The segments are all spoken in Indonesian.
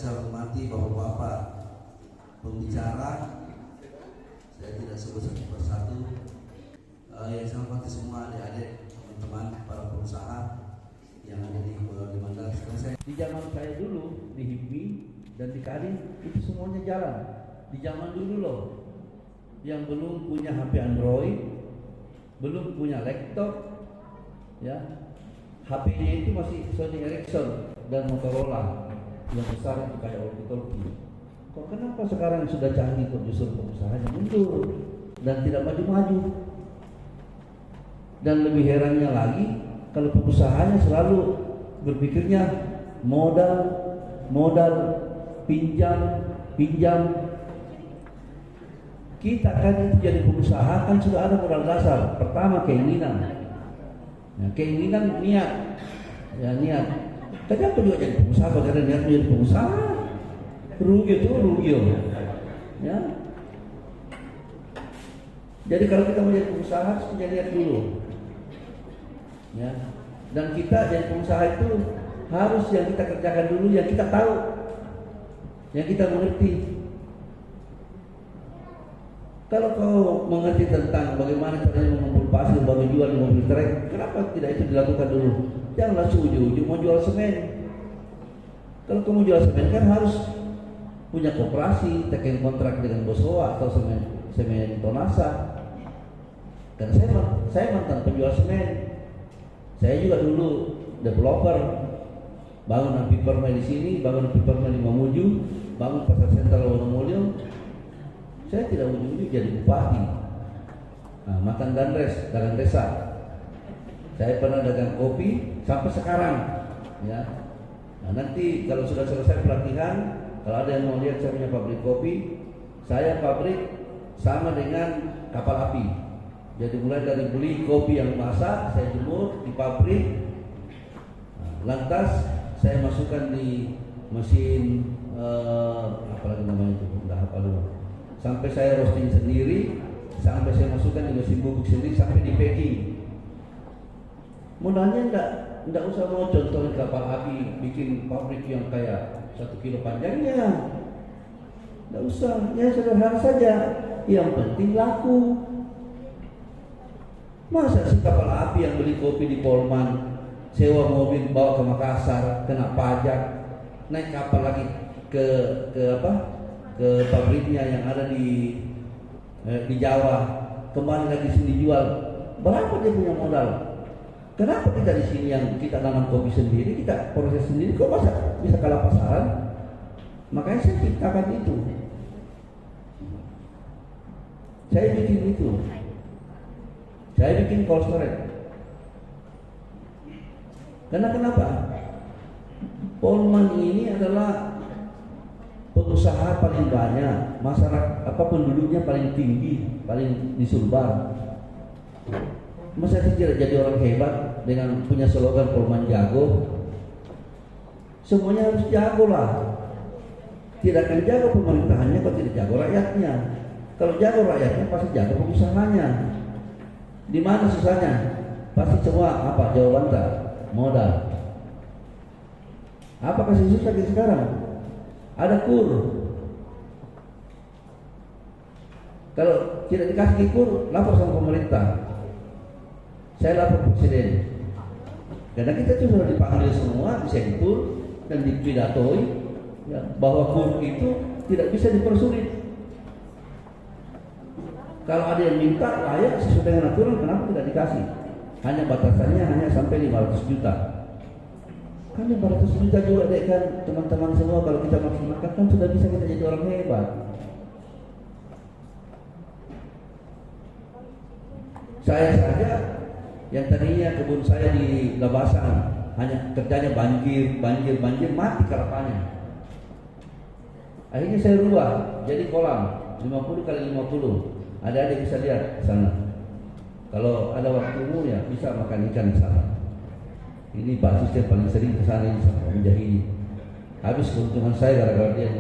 saya hormati bapak-bapak pembicara, saya tidak sebut satu persatu, yang saya hormati semua adik-adik, teman-teman, para pengusaha yang ada di Mandar. Di zaman saya dulu di HIPMI dan di Kadin itu semuanya jalan. Di zaman dulu loh, yang belum punya HP Android, belum punya laptop, ya, HP-nya itu masih Sony Ericsson dan Motorola yang besar itu kayak walkie-talkie. Kok kenapa sekarang sudah canggih kok justru pengusahanya mundur dan tidak maju-maju? Dan lebih herannya lagi kalau pengusahanya selalu berpikirnya modal, pinjam. Kita kan itu jadi pengusaha kan sudah ada modal dasar. Pertama keinginan, niat. Tapi aku juga jadi pengusaha karena niat menjadi pengusaha. Rugi. Ya. Jadi kalau kita mau jadi pengusaha harus punya niat dulu. Ya. Dan kita jadi pengusaha itu harus yang kita kerjakan dulu, yang kita tahu, yang kita mengerti. Kalau kau mengerti tentang bagaimana caranya mengumpul pasir, baru jual di mobil trek, kenapa tidak itu dilakukan dulu? Jangan langsung ujung-ujung mau jual semen. Kalau kamu jual semen kan harus punya koperasi, teken kontrak dengan Bosowa atau semen Tonasa. Karena saya mantan penjual semen. Saya juga dulu developer, bangun Piperma di sini, bangun Piperma di Mamuju, bangun pasar sentral Wonomulyo. Saya tidak ujung-ujung jadi bupati. Makan dagang desa. Saya pernah dagang kopi sampai sekarang. Ya. Nah, nanti kalau sudah selesai pelatihan, kalau ada yang mau lihat saya punya pabrik kopi, saya pabrik sama dengan kapal api. Jadi mulai dari beli kopi yang masak, saya jemur di pabrik. Lantas saya masukkan di mesin apa lagi namanya itu, enggak hafal dulu. Sampai saya roasting sendiri, sampai saya masukkan di mesin bubuk sendiri, sampai di packing. Modalnya enggak usah mau contohin kapal api, bikin pabrik yang kayak 1 kilo panjangnya. Enggak usah, ya sederhana saja. Yang penting laku. Masa si kapal api yang beli kopi di Polman, sewa mobil bawa ke Makassar, kena pajak, naik kapal lagi ke pabriknya yang ada di Jawa, kembali lagi sini jual. Berapa dia punya modal? Kenapa kita di sini yang kita nanam kopi sendiri, kita proses sendiri, kok masa bisa kalah pasaran? Makanya saya ciptakan itu. Saya bikin itu. Saya bikin cold storage. Karena kenapa? Polman ini adalah pengusaha paling banyak, masyarakat penduduknya paling tinggi, paling di Sulbar. Masa tidak jadi orang hebat dengan punya slogan Polman jago? Semuanya harus jago lah. Tidak akan jago pemerintahannya kalau tidak jago rakyatnya. Kalau jago rakyatnya pasti jago pengusahanya. Di mana susahnya? Pasti semua apa? Jawaban tak? Modal. Apa kasih susah di sekarang? Ada kur. Kalau tidak dikasih kur, lapor sama pemerintah. Saya lapor presiden. Karena kita sudah dipanggil semua, disentur dan dipidatoi ya, bahwa kur itu tidak bisa dipersulit. Kalau ada yang minta layak sesuai dengan aturan, kenapa tidak dikasih? Hanya batasannya hanya sampai 500 juta. Kan 500 juta juga deh kan teman-teman semua, kalau kita maksimalkan kan sudah bisa kita jadi orang hebat. Saya saja yang tadinya kebun saya di Labasan hanya kerjanya banjir, mati kelapanya. Akhirnya saya rubah jadi kolam 50 kali 50. Ada-ada bisa lihat ke sana. Kalau ada waktumu ya bisa makan ikan di sana. Ini Pak Sis paling sering ke sana ini sama menjahili. Habis keuntungan saya gara-gara dia.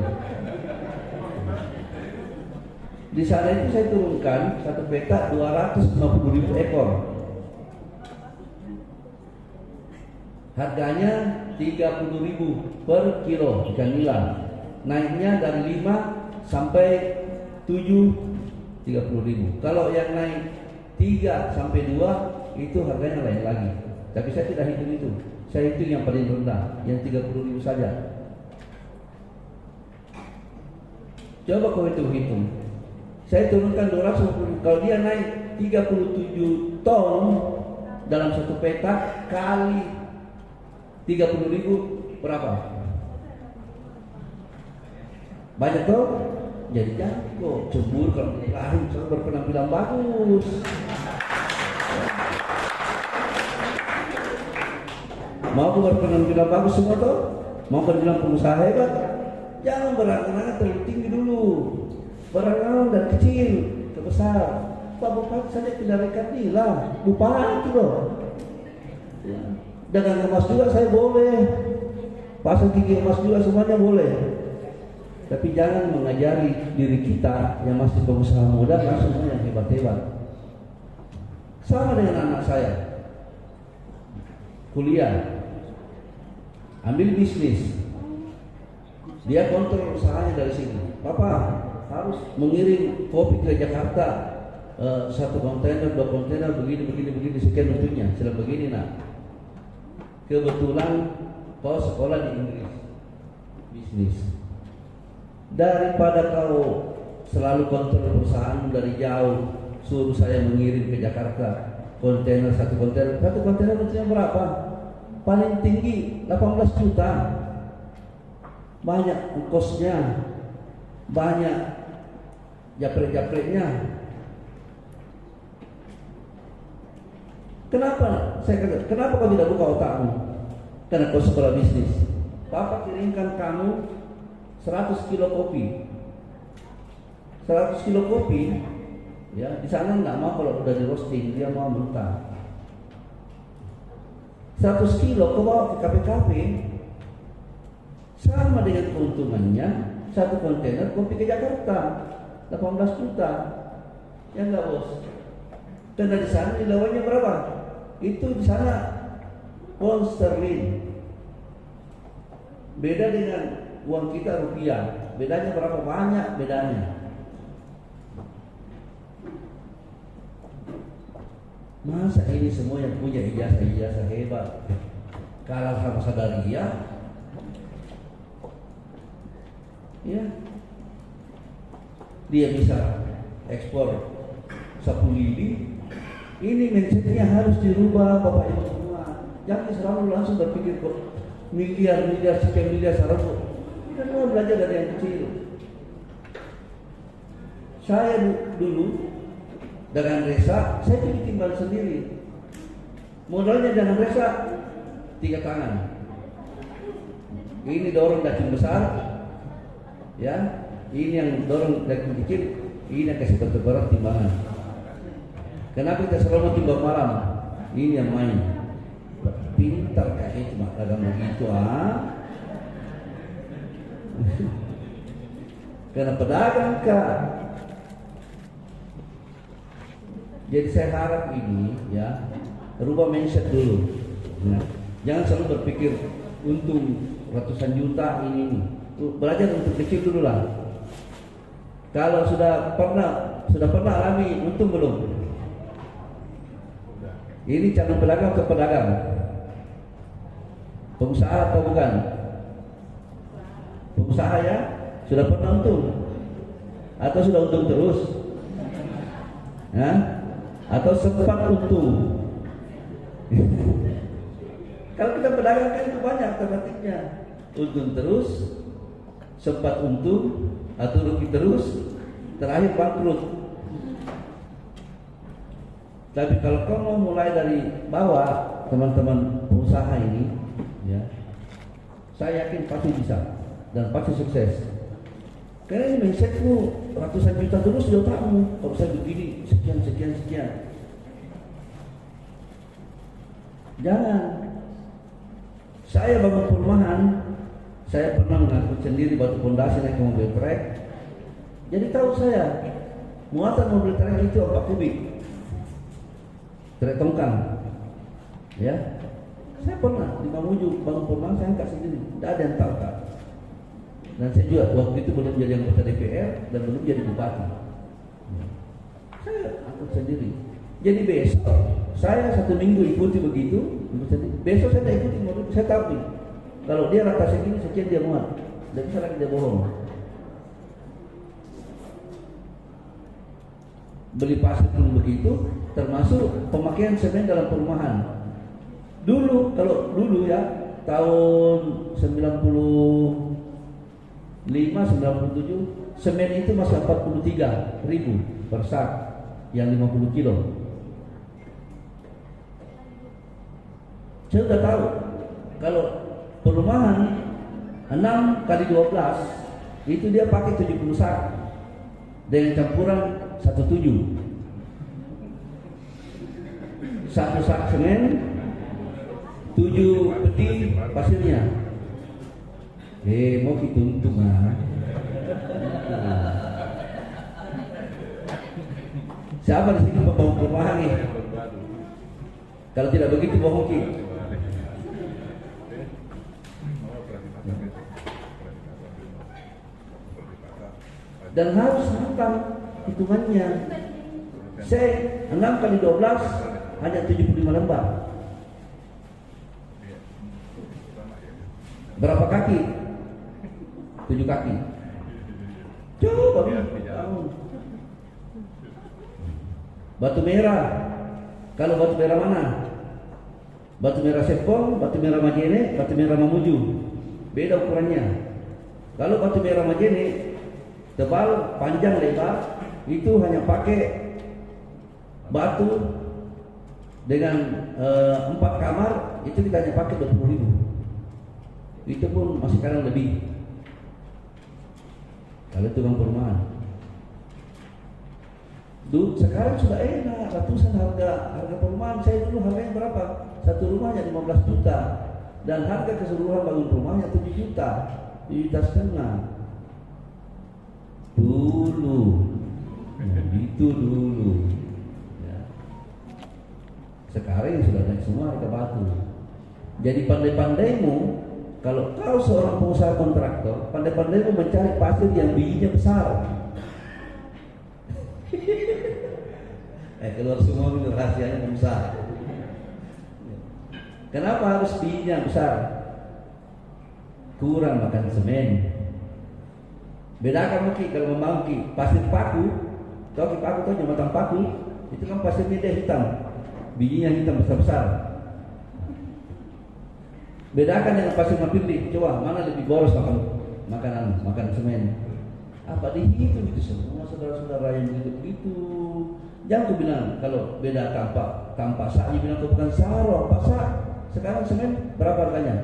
Di sana itu saya turunkan satu peta 250.000 ekor. Harganya 30.000 per kilo ikan nila. naiknya dari 5 sampai 7 30.000. Kalau yang naik 3 sampai 2 itu harganya lain lagi. Tapi saya tidak hitung itu. Saya hitung yang paling rendah, yang 30.000 saja. Coba kau hitung. Saya turunkan 250. Kalau dia naik 37 ton dalam satu petak kali 30.000 berapa? Banyak tuh. Jadi jago, cemburu kalau lari, soal berpenampilan bagus. Mau berpenampilan bagus semua tuh? Mau bilang pengusaha hebat? Jangan berangan-angan terlalu tinggi dulu. Berangan dari kecil ke besar. Pak Bupati saja tidak rekat lah, bupati loh. Ya. Dagang emas juga saya boleh, pasang gigi emas juga semuanya boleh. Tapi jangan mengajari diri kita yang masih pengusaha muda langsung yang hebat-hebat. Sama dengan anak saya, kuliah, ambil bisnis, dia kontrol usahanya dari sini. Papa harus mengirim kopi ke Jakarta, 1 kontainer, 2 kontainer, begini, sekian untuknya, sudah begini nak. Kebetulan kau sekolah di Inggris, bisnis. Daripada kau selalu kontrol perusahaan dari jauh, suruh saya mengirim ke Jakarta kontainer, 1 kontainer untuknya berapa? Paling tinggi 18 juta. Banyak ongkosnya, banyak japret-japretnya. Kenapa? Saya kata, kenapa kau tidak buka otakmu? Karena kau sekolah bisnis. Papa kirimkan kamu 100 kilo kopi. 100 kilo kopi, ya di sana nggak mau kalau udah di roasting, dia mau mentah. 100 kilo kau bawa ke kafe-kafe, sama dengan keuntungannya 1 kontainer kopi ke Jakarta, 18 juta. Ya nggak bos? Karena di sana nilainya berapa? Itu di sana pound sterling. Beda dengan uang kita rupiah. Bedanya berapa banyak bedanya? Masa ini semua yang punya ijazah hebat kalah sama Sadaria? Ya, dia bisa ekspor sapu lidi. Ini mindsetnya harus dirubah, Bapak Ibu semua. Jangan selalu langsung berpikir kok miliar, sekian miliar sarapu. Kita semua belajar dari yang kecil. Saya dulu dengan resa, saya pilih timbal sendiri. Modalnya dengan resa 3 tangan. Ini dorong daging besar, ya. Ini yang dorong daging kecil. Ini yang kasih berat timbangan. Kenapa kita selalu timbang malam? Ini yang main. Pintar kayak cuma dagang begitu Karena pedagang kak. Jadi saya harap ini ya rubah mindset dulu. Ya. Jangan selalu berpikir untung ratusan juta ini. Belajar untuk kecil dulu lah. Kalau sudah pernah alami untung belum? Ini calon pedagang atau pedagang? Pengusaha atau bukan? Pengusaha ya? Sudah pernah untung? Atau sudah untung terus? Ya? Atau sempat untung? Kalau kita pedagang kan itu banyak alternatifnya. Untung terus, sempat untung, atau rugi terus, terakhir bangkrut. Tapi kalau kau mau mulai dari bawah, teman-teman pengusaha ini, ya, saya yakin pasti bisa dan pasti sukses. Karena ini mindsetmu ratusan juta terus di otakmu. Kalau saya begini sekian. Jangan. Saya bangun perumahan, saya pernah mengangkut sendiri batu pondasi naik ke mobil trek. Jadi tahu saya muatan mobil trek itu 4 kubik. Trek tongkang. Ya. Saya pernah di Mamuju bangun perumahan saya angkat sendiri. Tidak ada yang tahu Kak. Dan saya juga waktu itu belum jadi anggota DPR dan belum jadi bupati. Saya angkut sendiri. Jadi besok saya 1 minggu ikuti begitu. Besok saya tak ikuti, saya tahu nih. Kalau dia rata segini, sekian dia muat. Tidak bisa lagi dia bohong. Beli pasir pun begitu, termasuk pemakaian semen dalam perumahan. Dulu, kalau dulu ya, tahun 95, 97, semen itu masih 43.000 per sak yang 50 kilo. Saya sudah tahu kalau perumahan 6 kali 12 itu dia pakai 70 sak dengan campuran 17. Satu sak semen 7 peti pasirnya. Mau kita untung Siapa di sini pembangun perumahan nih? Kalau tidak begitu bohong kita. Dan harus matang hitungannya. Saya 6 kali 12 hanya 75 lembar. Berapa kaki? 7 kaki. Coba batu merah. Kalau batu merah mana? Batu merah Sepong, batu merah Majene, batu merah Mamuju. Beda ukurannya. Kalau batu merah Majene tebal, panjang, lebar, itu hanya pakai batu dengan 4 kamar, itu kita hanya pakai 20.000. Itu pun masih kadang lebih. Kalau tukang perumahan. Sekarang sudah enak, ratusan harga perumahan. Saya dulu harganya berapa? Satu rumahnya 15 juta dan harga keseluruhan bangun rumahnya 7 juta, 7,5 juta. Dulu, itu dulu. Ya. Sekarang sudah naik semua harga batu. Jadi pandai-pandaimu, kalau kau seorang pengusaha kontraktor, pandai-pandaimu mencari pasir yang bijinya besar. Keluar semua itu rahasianya pengusaha. Kenapa harus bijinya besar? Kurang makan semen. Bedakan mungkin kalau membangun pasir paku, tahu paku tuh jembatan paku, itu kan pasirnya dia hitam, bijinya hitam besar-besar. Bedakan dengan pasir mapindi, coba mana lebih boros makan semen? Apa dihitung itu semua saudara-saudara yang begitu. Jangan aku bilang kalau beda tampak sak, dia bilang aku bukan sarong, pak sak. Sekarang semen berapa harganya?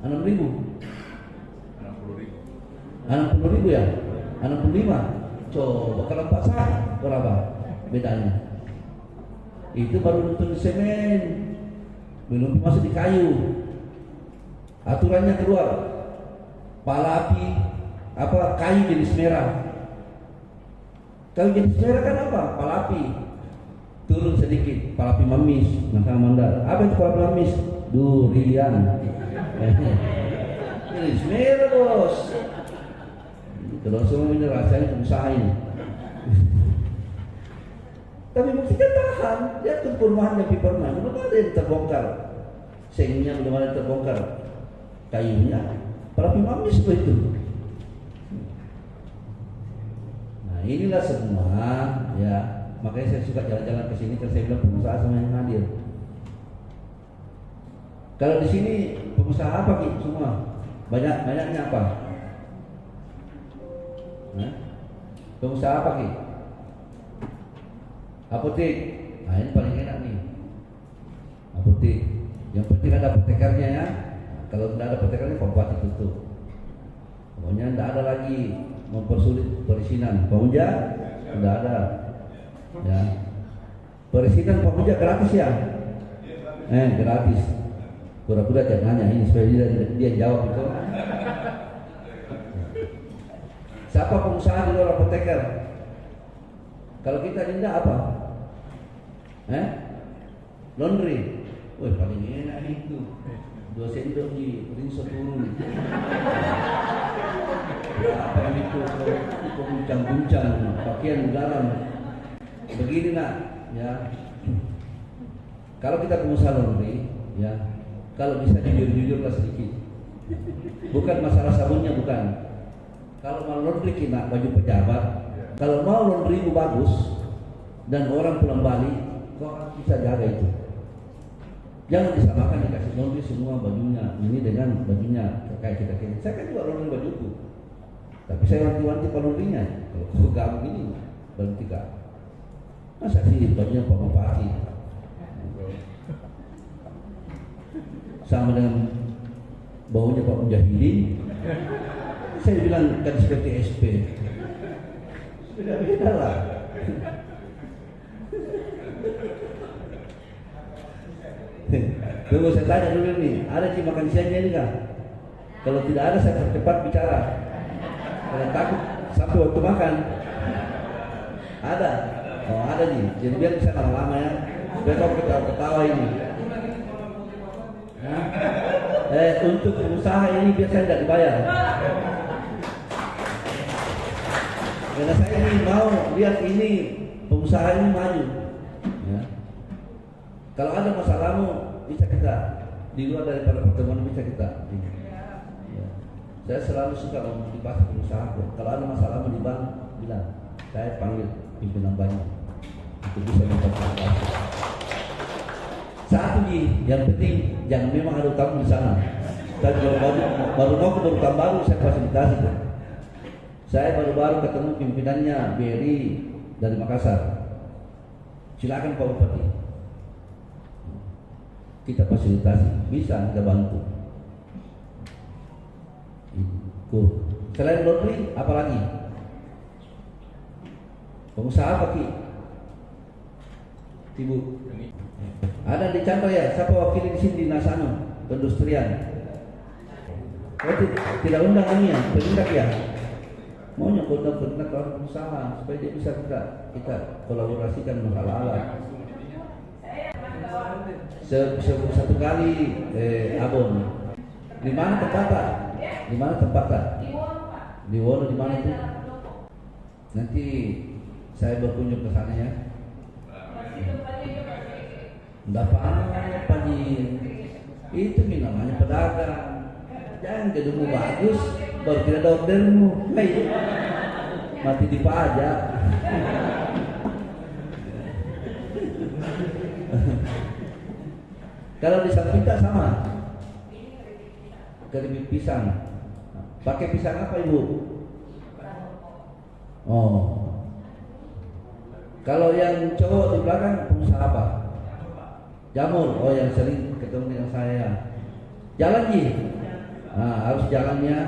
6.000. 60.000 ya? 65. Coba kalau 4 sak berapa bedanya? Itu baru nonton semen, belum masuk di kayu. Aturannya keluar. Palapi kayu jenis merah. Kayu jenis merah kan apa? Palapi. Turun sedikit, palapi mamis, mandar. Apa itu palapi mamis? Durian. Jenis merah, bos. Kalau semua ini rasanya pengusaha ini. Tapi mestinya tahan. Lihat tuh perumahan yang pernah, belum ada yang terbongkar. Sengnya belum ada yang terbongkar. Kayunya, palapi mamis begitu. Nah inilah semua ya. Makanya saya suka jalan-jalan ke sini, karena saya bilang pengusaha sama yang hadir. Kalau di sini pengusaha apa gitu semua? Banyaknya apa? Pengusaha apa ki? Apotek. Nah ini paling enak nih. Apotek. Yang penting ada apotekernya ya. Kalau tidak ada apotekernya, pembuat tutup. Pokoknya tidak ada lagi mempersulit perizinan. Pemuja sudah ada. Ya. Perizinan pemuja gratis ya? Gratis. Pura-pura jangan nanya ini supaya dia jawab itu. Siapa pengusaha di luar apoteker? Kalau kita dinda apa? Laundry. Wah paling enak itu. 2 sendok di rinso turun. apa itu guncang-guncang pakaian garam. Begini nak, ya. Kalau kita pengusaha laundry, ya, kalau bisa jujur-jujurlah sedikit. Bukan masalah sabunnya, bukan. Kalau mau laundry kena baju pejabat, kalau mau laundry bagus dan orang pulang balik, kau bisa jaga itu. Jangan disamakan dikasih laundry semua bajunya ini dengan bajunya kayak kita. Saya kan juga laundry bajuku, tapi saya wanti-wanti laundrynya. Kalau gak begini, berhenti kak. Masa sih bajunya Pak Bupati sama dengan baunya Pak Mujahidin. Saya bilang kan seperti SP. Beda-beda lah. Tunggu saya tanya dulu nih, ada sih makan siangnya ini kah? Kalau tidak ada saya percepat bicara. Kalau takut sampai waktu makan. Ada. Oh ada nih. Jadi biar bisa lama-lama ya. Supaya kau ketawa-ketawa ini. Untuk usaha ini biasanya tidak dibayar. Karena saya ini mau lihat ini pengusaha ini maju. Ya. Kalau ada masalahmu bisa kita di luar daripada pertemuan bisa kita. Ya. Saya selalu suka memotivasi pengusaha. Kalau ada masalahmu di bank bilang, saya panggil pimpinan banknya untuk bisa memperbaiki. Satu yang penting jangan memang ada utang di sana. Tapi baru mau ke utang baru saya fasilitasi. Saya baru-baru ketemu pimpinannya BRI dari Makassar. Silakan Pak Bupati. Kita fasilitasi, bisa kita bantu. Selain laundry, apa lagi? Pengusaha apa Ki? Ibu. Ada di contoh ya, siapa wakil di sini di Nasano, Pendustrian. Oh, tidak undang kami ya, penindak ya. Maunya undang orang pengusaha supaya dia bisa kita kolaborasikan masalah alat. Satu kali abon. Di mana tempatnya? Di mana tempatnya? Di Wono di mana itu? Nanti saya berkunjung ke sana ya. Dapat apa nih? Itu namanya pedagang. Jangan gedungmu bagus, baru tidak ada ordermu. Hey, mati dipajak. Kalau di Sampita sama, keripik pisang. Pakai pisang apa ibu? Oh. Kalau yang cowok di belakang pengusaha apa? Jamur. Oh, yang sering ketemu dengan saya. Jalan Ji. Nah, harus jalannya.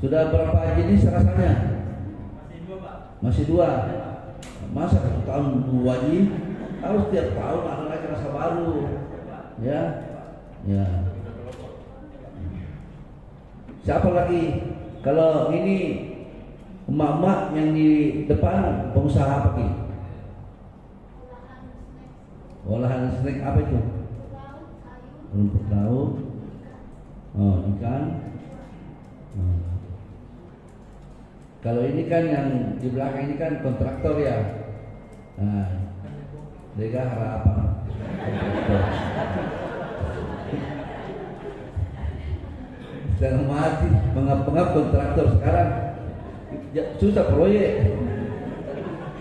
Sudah berapa jenis rasanya? Masih dua. Masa 1 tahun 2 Ji? Harus tiap tahun ada lagi rasa baru. Ya. Ya. Siapa lagi? Kalau ini emak-emak yang di depan pengusaha apa Ki? Olahan snack apa itu? Rumput laut. Oh, ikan. Kalau ini kan yang di belakang ini kan kontraktor ya. Nah, mereka harapan. Sekarang mati mengap-ngap kontraktor sekarang susah proyek.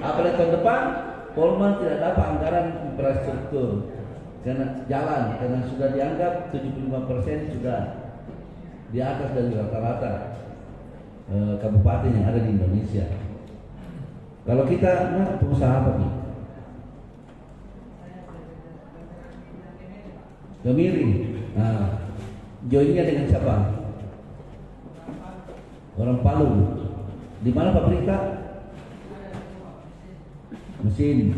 Apalagi tahun depan Polman tidak dapat anggaran infrastruktur karena jalan, karena sudah dianggap 75% sudah di atas dari rata-rata kabupaten yang ada di Indonesia. Kalau kita pengusaha apa nih? Gemiri. Nah, joinnya dengan siapa? Orang Palu. Di mana pabrika? Mesin.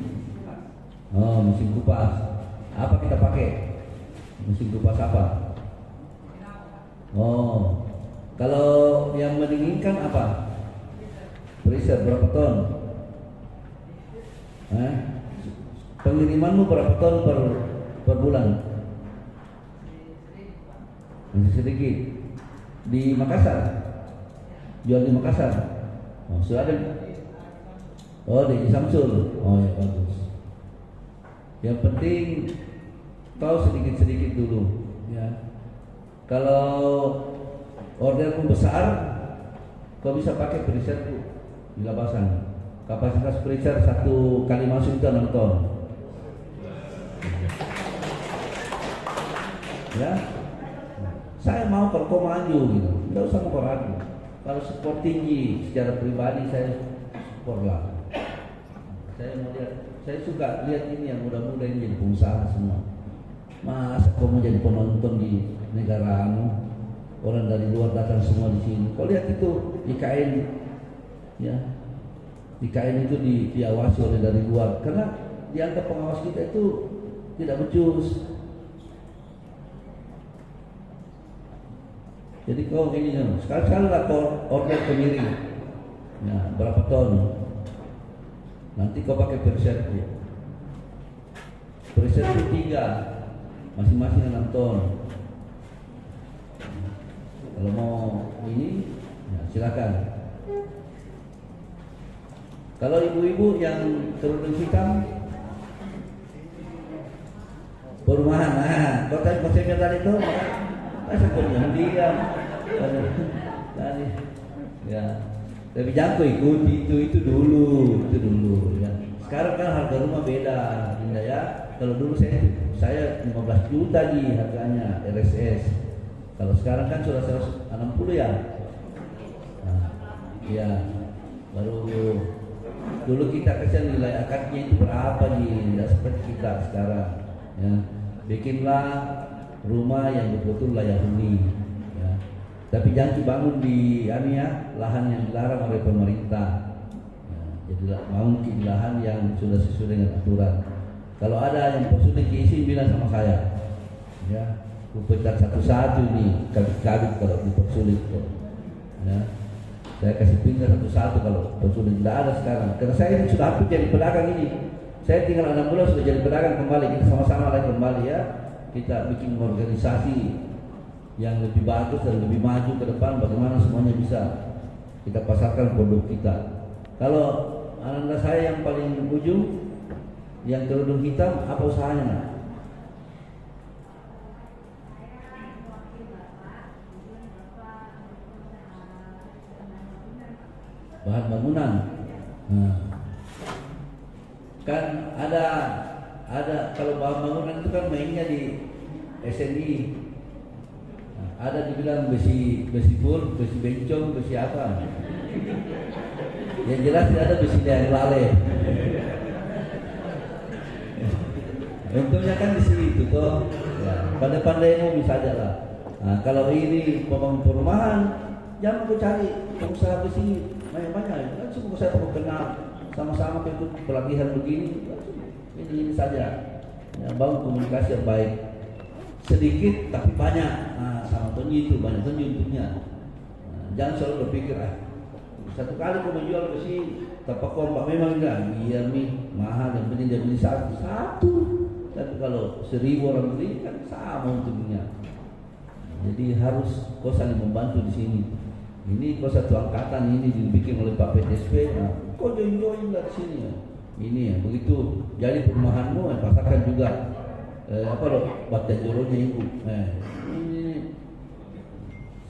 Oh, mesin kupas. Apa kita pakai? Mesin kupas apa? Oh, kalau yang mendinginkan apa? Freezer berapa ton? Pengirimanmu berapa ton per bulan? Masih sedikit. Di Makassar jual di Makassar. Oh, sudah ada. Oh, di Samsul. Oh ya, bagus. Yang penting tahu sedikit-sedikit dulu, ya. Kalau ordermu besar, kau bisa pakai preset di labasan. Kapasitas preset satu kali masuk itu 6 ton. Ya, saya mau kalau kau maju gitu, tidak usah mau ragu. Kalau skor tinggi secara pribadi saya support lah. Saya mau lihat, saya suka lihat ini yang muda-muda ini jadi pengusaha semua. Masa kau mau jadi penonton di negaramu, orang dari luar datang semua di sini. Kau lihat itu IKN, ya, IKN itu diawasi oleh dari luar, karena dianggap pengawas kita itu tidak becus. Jadi kau ini sekali-sekali lah kau order kemiri, ya, berapa ton? Nanti kau pakai preset itu. Preset itu 3, masing-masing 6 ton. Kalau mau ini, ya, silakan. Kalau ibu-ibu yang kerudung hitam, perumahan, nah, konsepnya tadi itu, masa kau yang diam, tadi, ya. Tapi jangan kau ikuti itu dulu, ya. Sekarang kan harga rumah beda, Indah ya. Kalau dulu saya 15 juta di harganya RSS. Kalau sekarang kan sudah 160 ya. Nah, ya. Baru dulu kita kasih nilai akadnya itu berapa nih, tidak seperti kita sekarang. Ya. Bikinlah rumah yang betul-betul layak huni. Ya. Tapi jangan dibangun di lahan yang dilarang oleh pemerintah. Ya. Jadi bangun di lahan yang sudah sesuai dengan aturan. Kalau ada yang persulit diisi, bilang sama saya. Ya, aku pecat satu-satu nih, kabit-kabit kalau dipersulit. Ya, saya kasih pindah satu-satu kalau persulit. Tidak ada sekarang. Karena saya ini sudah hampir jadi pedagang ini. Saya tinggal 6 bulan sudah jadi pedagang kembali. Kita sama-sama lagi kembali ya. Kita bikin organisasi yang lebih bagus dan lebih maju ke depan. Bagaimana semuanya bisa kita pasarkan produk kita. Kalau anak saya yang paling ujung, yang kerudung hitam, apa usahanya? Bahan bangunan. Nah, kan ada kalau bahan bangunan itu kan mainnya di SNI. Nah, ada dibilang besi full, besi bencong, besi apa? Yang jelas tidak ada besi yang lale. Untungnya kan di situ toh, ya, pandai-pandai bisa aja lah. Nah, kalau ini pembangun perumahan, jangan kau cari pengusaha besi banyak-banyak. Kan semua saya perlu kenal, sama-sama ikut pelatihan begini. Ini saja, ya, bangun komunikasi yang baik. Sedikit tapi banyak. Nah, sama Tony itu banyak Tony untuknya. Nah, jangan selalu berpikir satu kali kau menjual besi tanpa kompak memang enggak, iya nih mahal, yang penting dia beli satu. Tapi kalau 1000 orang beli kan sama untungnya. Jadi harus kau saling membantu di sini. Ini kau satu angkatan ini dibikin oleh Pak PTSP, nah, kau join lah di sini ya. Ini ya begitu. Jadi perumahanmu pasarkan juga bata joronya ibu. Ini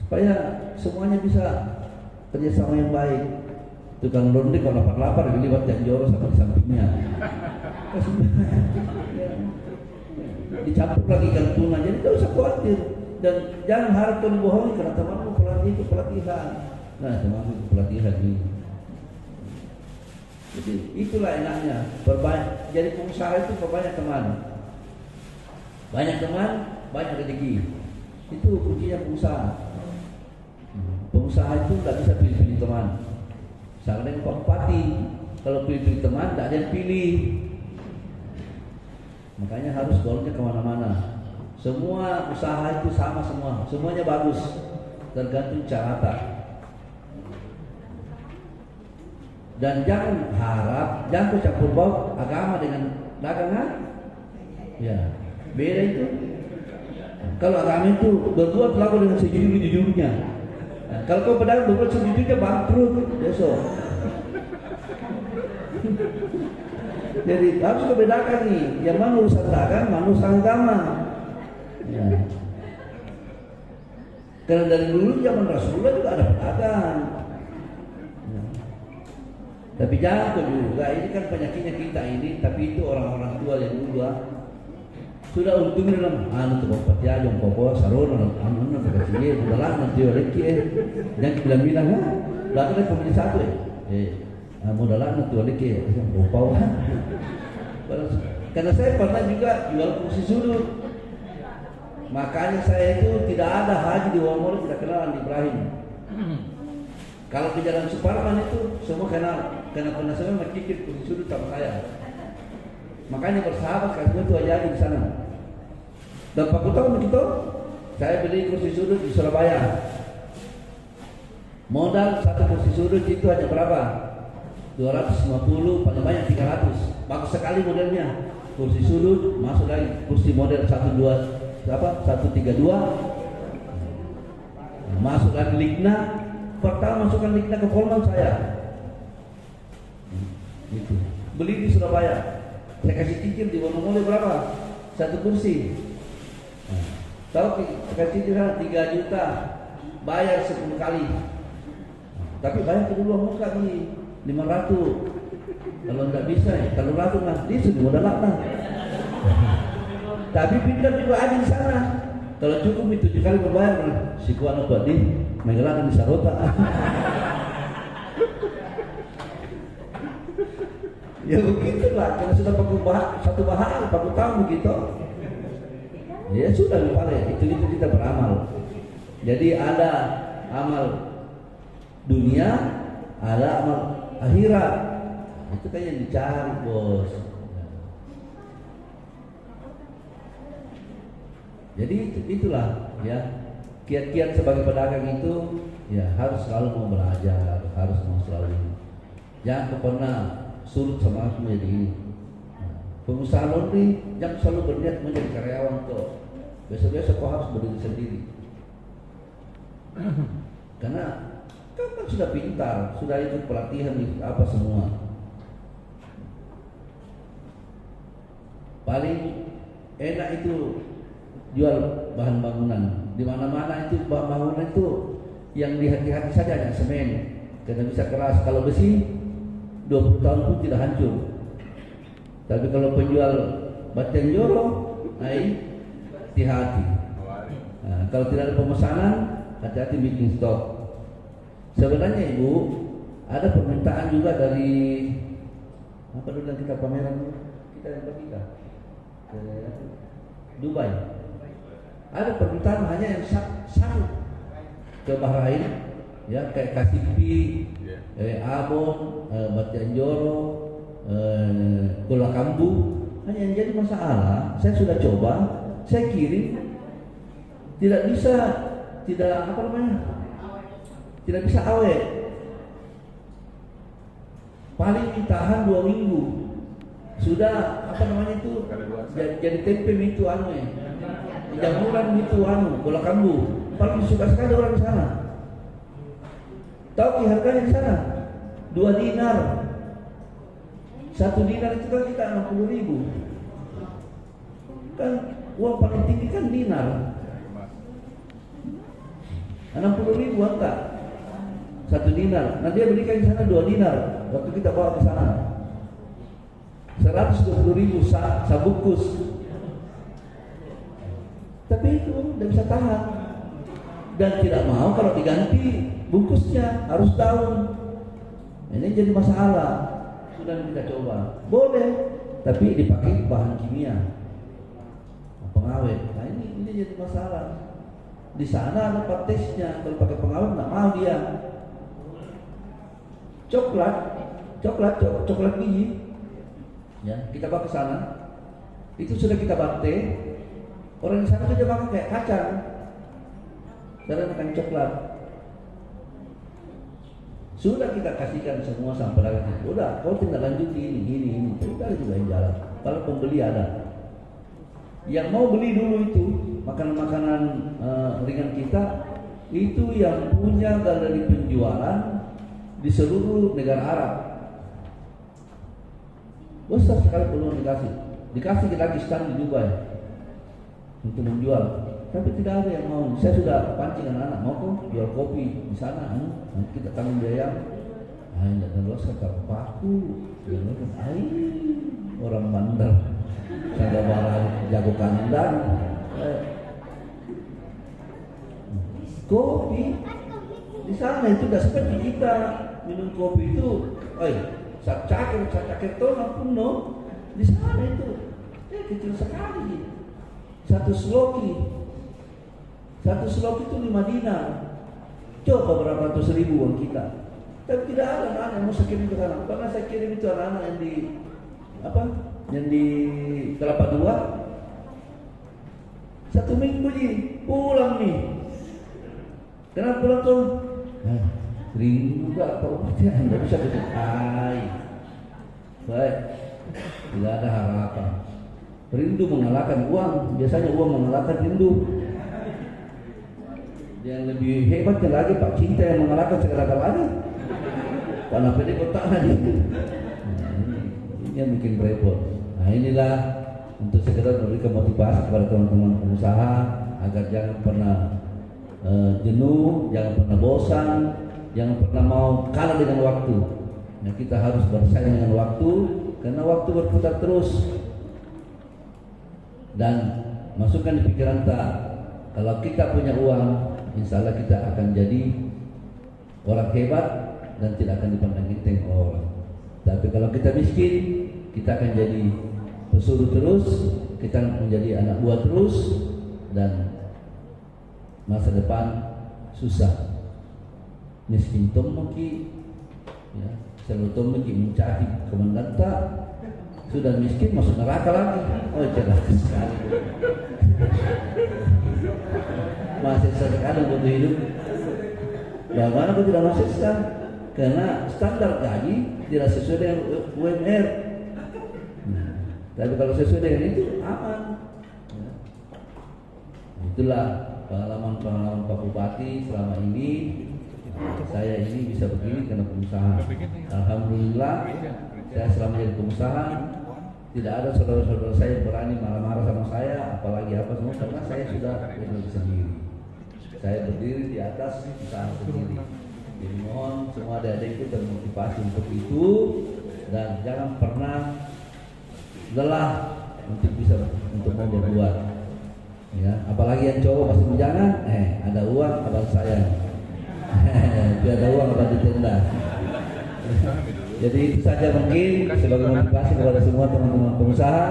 supaya semuanya bisa kerjasama yang baik. Tukang laundry kalau lapar beli bata joro sama di sampingnya. Dicampur lagi gantungan, jadi tidak usah khawatir dan jangan harap kau dibohongi karena temanmu pelatih pelatihan. Nah, temanmu itu pelatihan ini. Jadi itulah enaknya jadi pengusaha itu perbanyak teman. Banyak teman, banyak rezeki. Itu kuncinya pengusaha. Pengusaha itu tidak bisa pilih-pilih teman. Sama dengan Pak Bupati, kalau pilih-pilih teman tidak ada yang pilih. Makanya harus golnya kemana-mana. Semua usaha itu sama semua, semuanya bagus, tergantung carata. Dan jangan campur baur agama dengan dagangan. Ya, beda itu. Kalau agama itu berbuat laku dengan sejujurnya, Nah, kalau kau pedagang 20 juta bangkrut besok. Jadi harus membedakan nih, yang mana urusan dagang, mana urusan agama. Ya. Karena dari dulu zaman Rasulullah juga ada pedagang. Ya. Tapi jangan juga, ini kan penyakitnya kita ini, tapi itu orang-orang tua yang dulu sudah untung dalam tuh bapak dia jom bapak saron anu terkasih udahlah nanti lagi jangan bilang-bilang belakang pembeli satu modalnya nanti lagi bapak karena saya pernah juga jual kursi sudut, makanya saya itu tidak ada haji di Wamor tidak kenal Ibrahim. Kalau di Jalan Suparman itu semua kenal, karena pernah saya mengikir kursi sudut sama saya. Makanya bersahabat kan itu aja di sana. Dan Pak Kutau begitu, saya beli kursi sudut di Surabaya. Modal satu kursi sudut itu hanya berapa? 250, paling banyak 300. Bagus sekali modelnya. Kursi sudut masuk lagi kursi model 132, masuk lagi ligna. Pertama masukkan ligna ke Polman saya. Itu. Beli di Surabaya. Saya kasih cicil di Wonomole berapa? Satu kursi. Tahu kasih cicil 3 juta, bayar 10 kali. Tapi bayar kedua muka nih 500. Kalau nggak bisa ya, kalau ratu lah, dia sudah modal lah. Tapi pintar juga ada di sana. Kalau cukup itu 7 kali berbayar, si kuat apa di menggelar di Sarota. Ya begitulah, karena sudah satu bahan, paku tahu begitu. Ya sudah lupa ya, itu kita beramal. Jadi ada amal dunia, ada amal akhirat. Itu kan yang dicari, bos. Jadi itulah ya, kiat-kiat sebagai pedagang itu ya harus selalu mau belajar, harus mau selalu. Jangan pernah surut sama aku jadi ini. Pengusaha laundry jangan selalu berniat menjadi karyawan kok. Besok-besok kau harus berdiri sendiri. Karena kau kan sudah pintar, sudah ikut pelatihan di apa semua. Paling enak itu jual bahan bangunan. Di mana-mana itu bahan bangunan itu yang di hati-hati saja hanya semen, karena bisa keras. Kalau besi 20 tahun pun tidak hancur. Tapi kalau penjual batian jorong, hati-hati. Nah, kalau tidak ada pemesanan, hati-hati bikin stok. Sebenarnya Ibu, ada permintaan juga dari apa dulu yang kita pameran dulu? Kita yang bertiga ke Dubai. Ada permintaan hanya yang satu ke Bahrain, ya kayak Kasipi, Abon, Batian Joro, Kuala Kambu. Hanya yang jadi masalah, saya sudah coba, saya kirim, tidak bisa, tidak apa namanya, tidak bisa awet. Paling ditahan 2 minggu, sudah apa namanya itu, jadi tempe itu jamuran itu Kuala Kambu. Paling suka sekali orang di sana. Tahu harganya di sana 2 dinar. 1 dinar itu kan kita 60.000. Kan uang paling tinggi kan dinar. 60.000 enggak? 1 dinar. Nah dia berikan di sana 2 dinar. Waktu kita bawa ke sana 120.000 sabungkus. Tapi itu tidak bisa tahan. Dan tidak mau kalau diganti bungkusnya harus daun. Ini jadi masalah. Sudah kita coba, boleh, tapi dipakai bahan kimia, pengawet. Nah ini jadi masalah. Di sana ada tesnya, kalau pakai pengawet nggak mau dia. Coklat biji, ya kita bawa ke sana. Itu sudah kita bantai. Orang di sana sudah makan kayak kacang, cara makan coklat. Sudah kita kasihkan semua sampai lagi. Udah, kau tinggal lanjut ini. Kita juga yang jalan. Kalau pembeli ada, yang mau beli dulu itu makanan-makanan ringan kita, itu yang punya galeri penjualan di seluruh negara Arab. Besar sekali peluang dikasih lagi stand di Dubai untuk menjual, tapi tidak ada yang mau. Saya sudah pancing anak-anak, mau kok jual kopi di sana, nanti kita tanggung biaya. Tidak ada dosa paku, orang bandar, saya barang jago kandang. Kopi di sana itu tidak seperti kita minum kopi itu, cakir tolong pun no. Di sana itu kecil sekali, satu sloki itu 5 dinar. Coba berapa ratus ribu uang kita. Tapi tidak ada anak-anak yang mau saya kirim ke sana. Karena saya kirim itu anak-anak yang di Kelapa Dua, 1 minggu pulang nih. Kenapa pulang tuh? Rindu juga Pak Bupati, nggak bisa ketupai. Baik, tidak ada harapan. Rindu mengalahkan uang. Biasanya uang mengalahkan rindu. Yang lebih hebatnya lagi Pak Cinta yang mengalahkan segala-galanya. Karena PD kotak lagi. Ini yang bikin repot. Nah inilah untuk sekedar memberikan motivasi kepada teman-teman pengusaha agar jangan pernah jenuh, jangan pernah bosan, jangan pernah mau kalah dengan waktu. Nah, kita harus bersaing dengan waktu karena waktu berputar terus. Dan masukkan di pikiran tak, kalau kita punya uang, insya Allah kita akan jadi orang hebat dan tidak akan dipandang enteng orang. Tapi kalau kita miskin, kita akan jadi pesuruh terus, kita menjadi anak buah terus, dan masa depan susah. Miskin tomoki, ya, selalu tomoki mencari komandan tak, sudah miskin masuk neraka lagi. Oh jelas sekali. Masih sekali untuk hidup. Bagaimana kau tidak masih sah? Karena standar gaji tidak sesuai dengan UMR. Tapi kalau sesuai dengan itu aman. Itulah pengalaman Pak Bupati selama ini. Saya ini bisa begini karena pengusaha. Alhamdulillah saya selama jadi pengusaha tidak ada saudara-saudara saya yang berani marah-marah sama saya, apalagi apa semua, karena saya sudah berdiri sendiri. Saya berdiri di atas usaha sendiri. Jadi mohon semua adik-adik itu termotivasi untuk itu dan jangan pernah lelah untuk bisa untuk mau berbuat. Ya, apalagi yang cowok pasti jangan, ada uang abang sayang. Biar ada uang abang ditenda. Jadi itu saja mungkin sebagai motivasi kepada semua teman-teman pengusaha.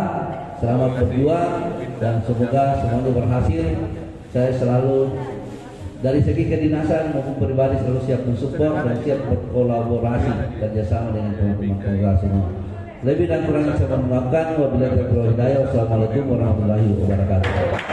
Selamat berjuang dan semoga semuanya berhasil. Saya selalu dari segi kedinasan maupun pribadi selalu siap mensupport dan siap berkolaborasi kerjasama dengan teman-teman pengusaha semua. Lebih dan kurangnya saya mohon maafkan. Wabillahi taufiq wal hidayah. Wassalamualaikum warahmatullahi wabarakatuh.